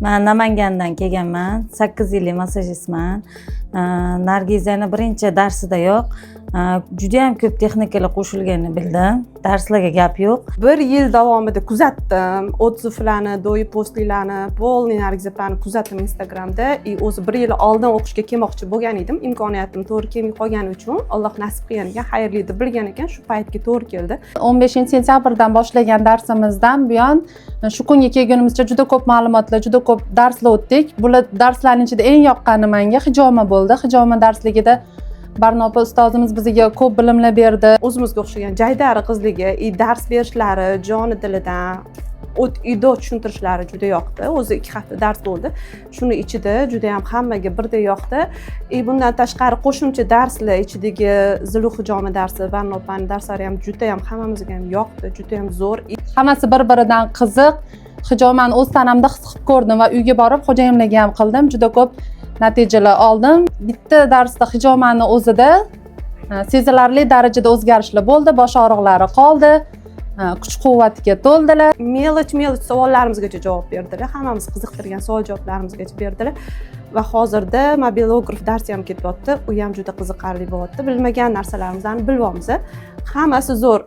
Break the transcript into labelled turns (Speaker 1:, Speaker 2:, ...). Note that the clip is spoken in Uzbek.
Speaker 1: Men Namangandan kelganman. 8 yillik massajistman. Nargizani birinchi darsidayoq juda ham ko'p texnikalar qo'shilganini bildim. Darslarga gap yo'q.
Speaker 2: 1 yil davomida kuzatdim. Odzivlarni, do'yi postlarni, polniy nargizlarni kuzatdim Instagramda. O'zi 1 yil oldin o'qishga kelmoqchi bo'lgan edim. Imkoniyatim to'g'ri kelmay qolgani uchun Alloh nasib qilgan ekan, xayrli deb bilgan ekan, shu paytga to'g'ri keldi.
Speaker 3: 15-sentyabrdan boshlagan darsimizdan buyon shu kunga kelgunimizcha juda ko'p ma'lumotlar, juda ko'p darslar o'tdik. Bular darslarning ichida eng yoqqani menga hijoma bo'ldi. Hijoma darsligida Barnopa ustozimiz bizga ko'p bilimlar berdi.
Speaker 2: O'zimizga o'xshagan jaydari qizligi, dars berishlari, joni dilidan uyda tushuntirishlari juda yoqdi. O'zi 2 hafta dars bo'ldi. Shuni ichida juda ham hammaga birdek yoqdi. Bundan tashqari qo'shimcha darslar ichidagi zilu hijoma darsi, Barnopaning darslari ham juda ham hammamizga ham yoqdi, juda ham zo'r.
Speaker 3: Hammasi bir-biridan qiziq. Hijomani o'z tanamda his qilib ko'rdim va uyga borib xo'jayinlarga ham qildim. Juda ko'p natijalar oldim. Bitta darsda hijomani o'zida sezilarli darajada o'zgarishlar bo'ldi. Bosh og'riqlari qoldi. Kuch-quvvatga to'ldilar.
Speaker 2: Melich savollarimizgacha javob berdilar. Hammamiz qiziqtirgan savol-javoblarimizgacha berdilar. Va hozirda mobilograf darsi ham ketyapti. U ham juda qiziqarli bo'lyapti. Bilmagan narsalarimizni bilyapmiz. Hammasi zo'r.